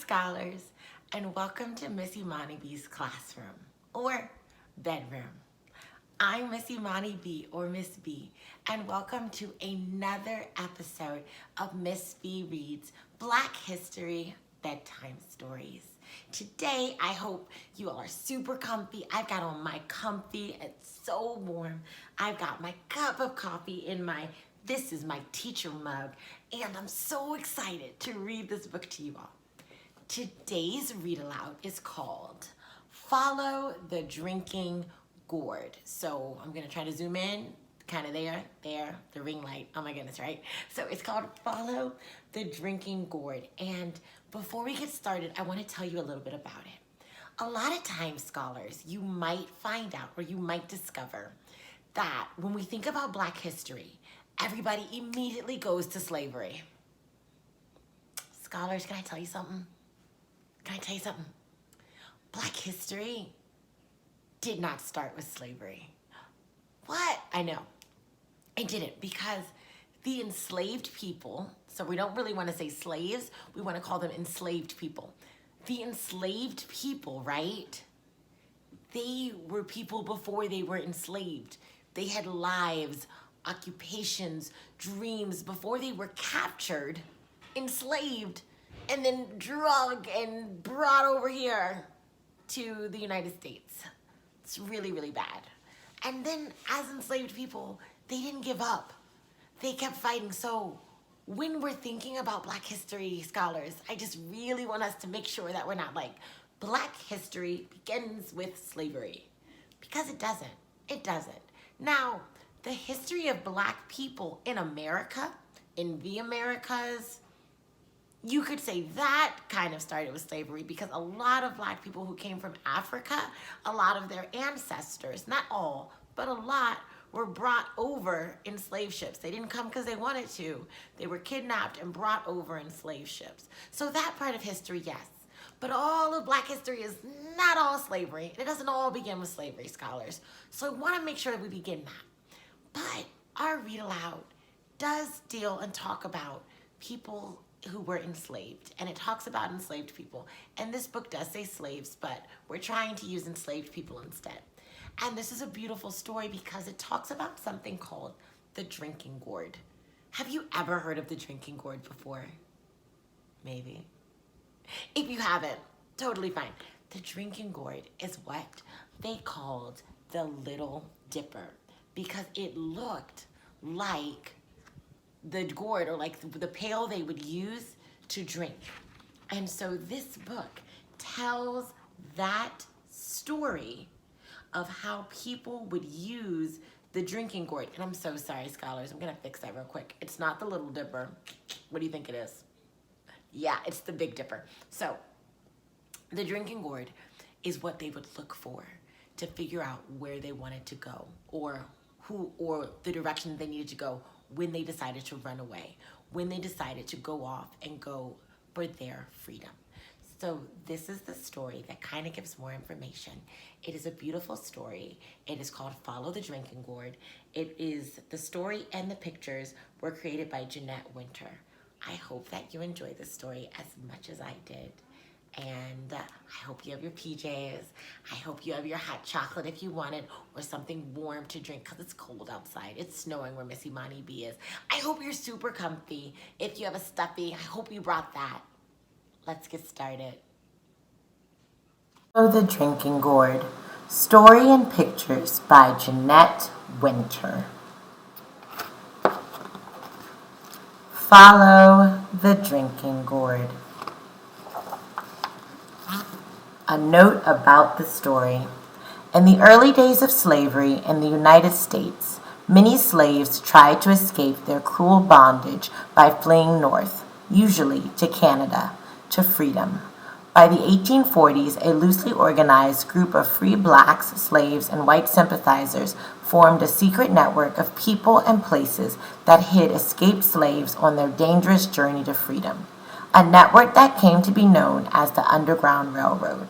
scholars, and welcome to Miss Imani B's classroom, or bedroom. I'm Miss Imani B, or Miss B, and welcome to another episode of Miss B Reads Black History Bedtime Stories. Today, I hope you all are super comfy. I've got on my comfy, it's so warm. I've got my cup of coffee in this is my teacher mug, and I'm so excited to read this book to you all. Today's read aloud is called Follow the Drinking Gourd. So I'm gonna try to zoom in, kind of there, the ring light, oh my goodness, right? So it's called Follow the Drinking Gourd. And before we get started, I wanna tell you a little bit about it. A lot of times, scholars, you might find out or you might discover that when we think about Black history, everybody immediately goes to slavery. Scholars, can I tell you something? Black history did not start with slavery. What? I know. It didn't, because the enslaved people, so we don't really want to say slaves, we want to call them enslaved people. The enslaved people, right? They were people before they were enslaved. They had lives, occupations, dreams before they were captured, enslaved, and then drugged and brought over here to the United States. It's really, really bad. And then as enslaved people, they didn't give up. They kept fighting. So when we're thinking about Black history, scholars, I just really want us to make sure that we're not like, Black history begins with slavery. Because it doesn't. It doesn't. Now, the history of Black people in America, in the Americas, you could say that kind of started with slavery, because a lot of Black people who came from Africa, a lot of their ancestors, not all, but a lot, were brought over in slave ships. They didn't come because they wanted to. They were kidnapped and brought over in slave ships. So that part of history, yes. But all of Black history is not all slavery. It doesn't all begin with slavery, scholars. So I want to make sure that we begin that. But our read aloud does deal and talk about people who were enslaved, and it talks about enslaved people. And this book does say slaves, but we're trying to use enslaved people instead. And this is a beautiful story because it talks about something called the drinking gourd. Have you ever heard of the drinking gourd before? Maybe. If you haven't, totally fine. The drinking gourd is what they called the Little Dipper, because it looked like the gourd, or like the pail they would use to drink. And so this book tells that story of how people would use the drinking gourd. And I'm so sorry, scholars, I'm gonna fix that real quick. It's not the Little Dipper. What do you think it is? Yeah, it's the Big Dipper. So the drinking gourd is what they would look for to figure out where they wanted to go, or the direction they needed to go when they decided to run away, when they decided to go off and go for their freedom. So this is the story that kind of gives more information. It is a beautiful story. It is called Follow the Drinking Gourd. It is, the story and the pictures were created by Jeanette Winter. I hope that you enjoy this story as much as I did. And I hope you have your PJs. I hope you have your hot chocolate if you want it, or something warm to drink because it's cold outside. It's snowing where Miss Imani B is. I hope you're super comfy. If you have a stuffy, I hope you brought that. Let's get started. Follow the Drinking Gourd. Story and pictures by Jeanette Winter. Follow the Drinking Gourd. A note about the story. In the early days of slavery in the United States, many slaves tried to escape their cruel bondage by fleeing north, usually to Canada, to freedom. By the 1840s, a loosely organized group of free blacks, slaves, and white sympathizers formed a secret network of people and places that hid escaped slaves on their dangerous journey to freedom. A network that came to be known as the Underground Railroad.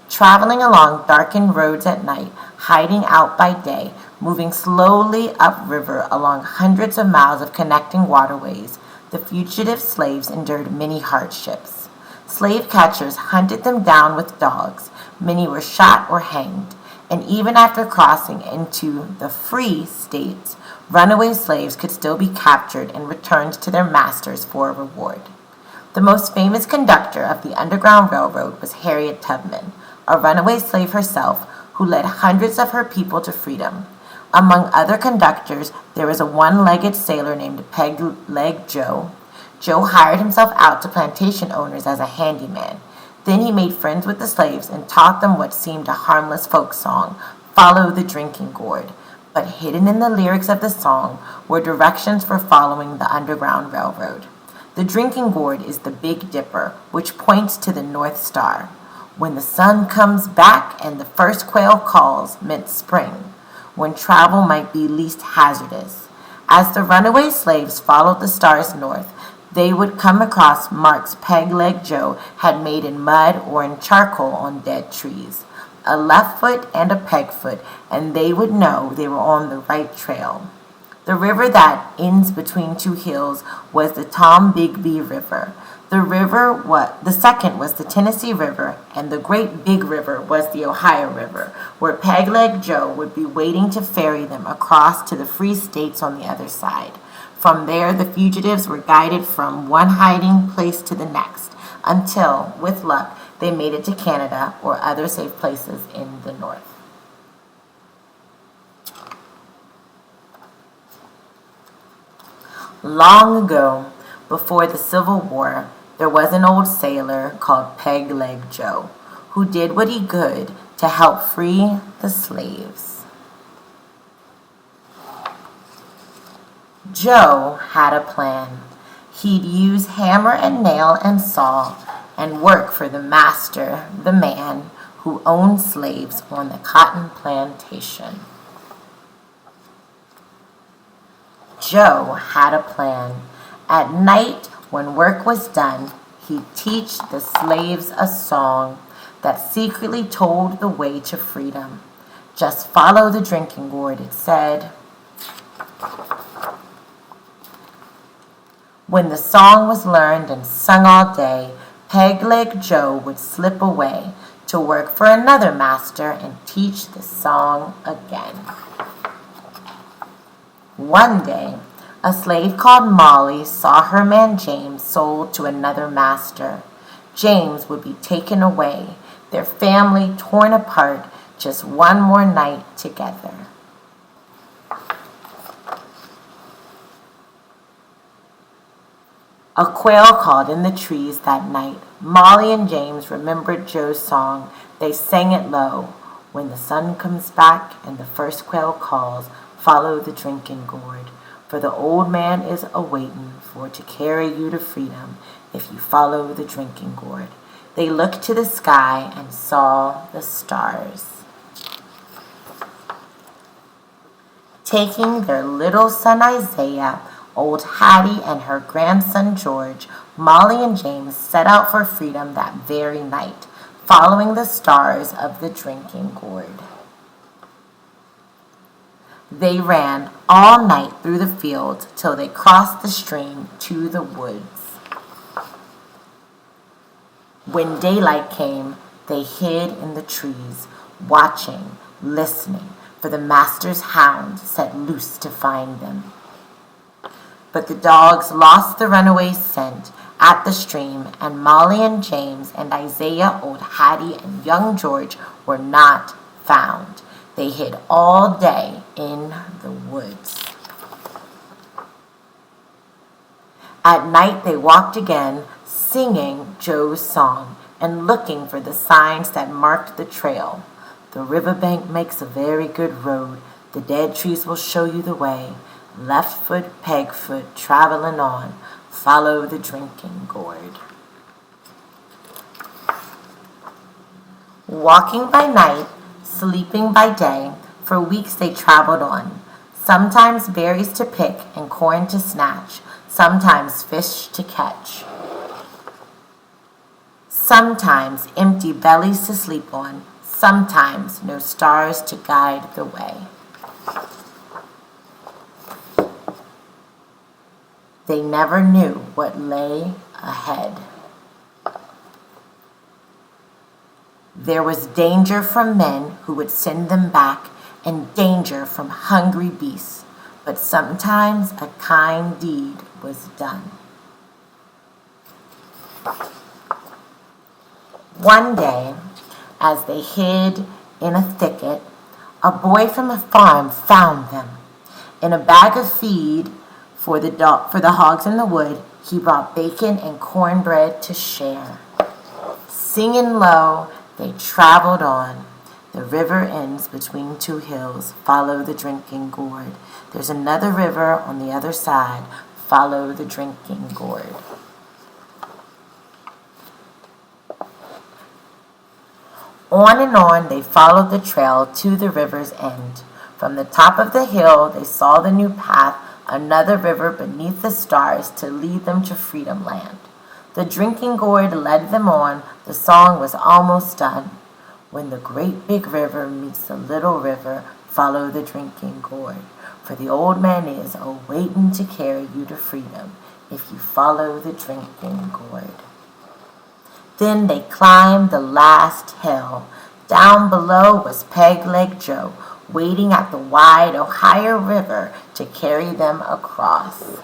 Traveling along darkened roads at night, hiding out by day, moving slowly upriver along hundreds of miles of connecting waterways, the fugitive slaves endured many hardships. Slave catchers hunted them down with dogs. Many were shot or hanged. And even after crossing into the free states, runaway slaves could still be captured and returned to their masters for a reward. The most famous conductor of the Underground Railroad was Harriet Tubman, a runaway slave herself who led hundreds of her people to freedom. Among other conductors, there was a one-legged sailor named Peg-Leg Joe. Joe hired himself out to plantation owners as a handyman. Then he made friends with the slaves and taught them what seemed a harmless folk song, "Follow the Drinking Gourd." But hidden in the lyrics of the song were directions for following the Underground Railroad. The Drinking Gourd is the Big Dipper, which points to the North Star. When the sun comes back and the first quail calls meant spring, when travel might be least hazardous. As the runaway slaves followed the stars north, they would come across marks Peg-Leg Joe had made in mud or in charcoal on dead trees. A left foot and a peg foot, and they would know they were on the right trail. The river that ends between two hills was the Tombigbee River. The second was the Tennessee River, and the Great Big River was the Ohio River, where Peg-Leg Joe would be waiting to ferry them across to the free states on the other side. From there, the fugitives were guided from one hiding place to the next, until, with luck, they made it to Canada or other safe places in the north. Long ago, before the Civil War, there was an old sailor called Peg-Leg Joe who did what he could to help free the slaves. Joe had a plan. He'd use hammer and nail and saw and work for the master, the man who owned slaves on the cotton plantation. Joe had a plan. At night, when work was done, he'd teach the slaves a song that secretly told the way to freedom. Just follow the drinking gourd, it said. When the song was learned and sung all day, Peg-Leg Joe would slip away to work for another master and teach the song again. One day, a slave called Molly saw her man James sold to another master. James would be taken away, their family torn apart, just one more night together. A quail called in the trees that night. Molly and James remembered Joe's song. They sang it low. When the sun comes back and the first quail calls, follow the drinking gourd. For the old man is a-waitin' for to carry you to freedom if you follow the drinking gourd. They looked to the sky and saw the stars. Taking their little son Isaiah, old Hattie and her grandson George, Molly and James set out for freedom that very night, following the stars of the drinking gourd. They ran all night through the fields till they crossed the stream to the woods. When daylight came, they hid in the trees, watching, listening for the master's hound set loose to find them. But the dogs lost the runaway's scent at the stream, and Molly and James and Isaiah, old Hattie, and young George were not found. They hid all day in the woods. At night they walked again, singing Joe's song and looking for the signs that marked the trail. The riverbank makes a very good road. The dead trees will show you the way. Left foot, peg foot, traveling on. Follow the drinking gourd. Walking by night, sleeping by day, for weeks they traveled on. Sometimes berries to pick and corn to snatch. Sometimes fish to catch. Sometimes empty bellies to sleep on. Sometimes no stars to guide the way. They never knew what lay ahead. There was danger from men who would send them back, and danger from hungry beasts, but sometimes a kind deed was done. One day, as they hid in a thicket, a boy from a farm found them. In a bag of feed for the hogs in the wood, he brought bacon and cornbread to share. Singing low, they traveled on. The river ends between two hills. Follow the drinking gourd. There's another river on the other side. Follow the drinking gourd. On and on they followed the trail to the river's end. From the top of the hill they saw the new path, another river beneath the stars to lead them to freedom land. The drinking gourd led them on. The song was almost done. When the great big river meets the little river, follow the drinking gourd. For the old man is a-waiting to carry you to freedom if you follow the drinking gourd. Then they climbed the last hill. Down below was Peg-Leg Joe, waiting at the wide Ohio River to carry them across.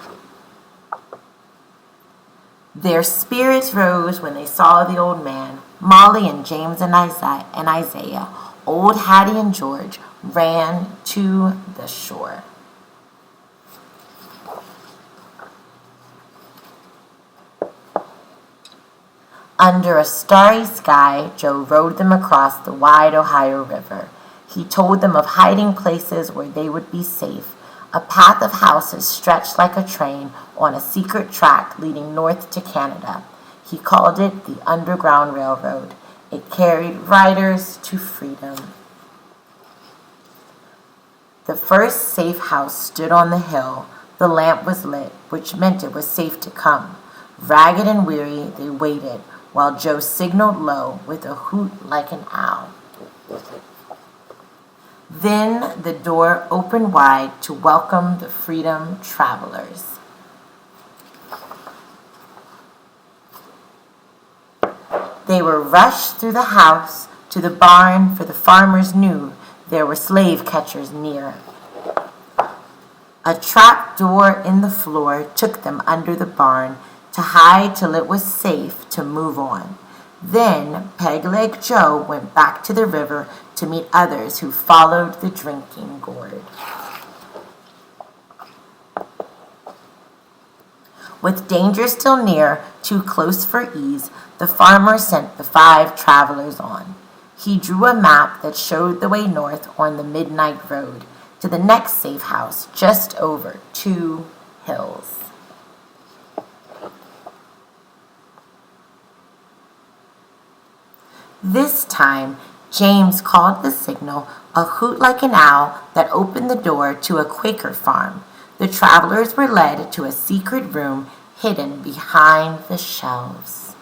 Their spirits rose when they saw the old man. Molly and James and Isaiah, old Hattie and George, ran to the shore. Under a starry sky, Joe rowed them across the wide Ohio River. He told them of hiding places where they would be safe. A path of houses stretched like a train on a secret track leading north to Canada. He called it the Underground Railroad. It carried riders to freedom. The first safe house stood on the hill. The lamp was lit, which meant it was safe to come. Ragged and weary, they waited, while Joe signaled low with a hoot like an owl. Then the door opened wide to welcome the freedom travelers. They were rushed through the house to the barn, for the farmers knew there were slave catchers near. A trap door in the floor took them under the barn to hide till it was safe to move on. Then Peg-Leg Joe went back to the river to meet others who followed the drinking gourd. With danger still near, too close for ease, the farmer sent the 5 travelers on. He drew a map that showed the way north on the midnight road to the next safe house just over 2 hills. This time, James called the signal, a hoot like an owl that opened the door to a Quaker farm. The travelers were led to a secret room hidden behind the shelves.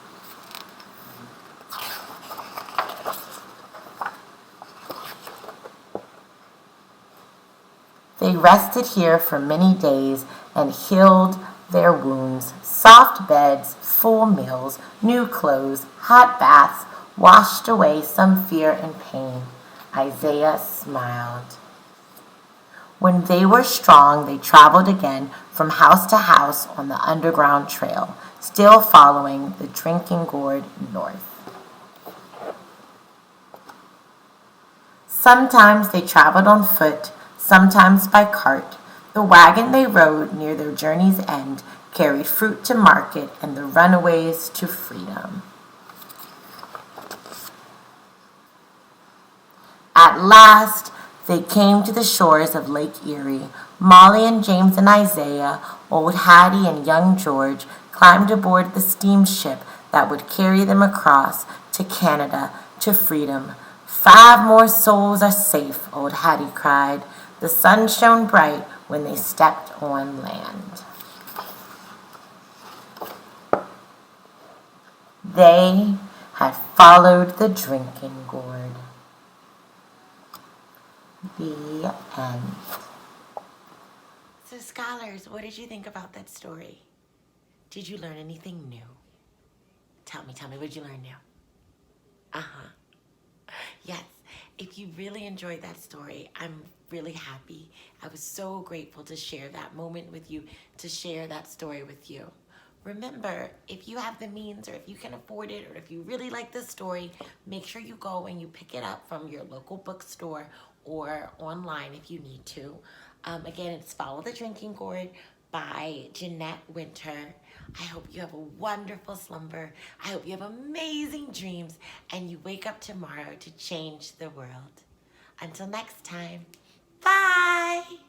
They rested here for many days and healed their wounds. Soft beds, full meals, new clothes, hot baths, washed away some fear and pain. Isaiah smiled. When they were strong, they traveled again from house to house on the underground trail, still following the drinking gourd north. Sometimes they traveled on foot, sometimes by cart. The wagon they rode near their journey's end carried fruit to market and the runaways to freedom. At last, they came to the shores of Lake Erie. Molly and James and Isaiah, old Hattie and young George, climbed aboard the steamship that would carry them across to Canada, to freedom. 5 more souls are safe, old Hattie cried. The sun shone bright when they stepped on land. They had followed the drinking gourd. The end. So scholars, what did you think about that story? Did you learn anything new? Tell me, what did you learn new? Yes, if you really enjoyed that story, I'm really happy. I was so grateful to share that moment with you, to share that story with you. Remember, if you have the means or if you can afford it or if you really like this story, make sure you go and you pick it up from your local bookstore or online if you need to. Again, it's Follow the Drinking Gourd by Jeanette Winter. I hope you have a wonderful slumber. I hope you have amazing dreams and you wake up tomorrow to change the world. Until next time, bye!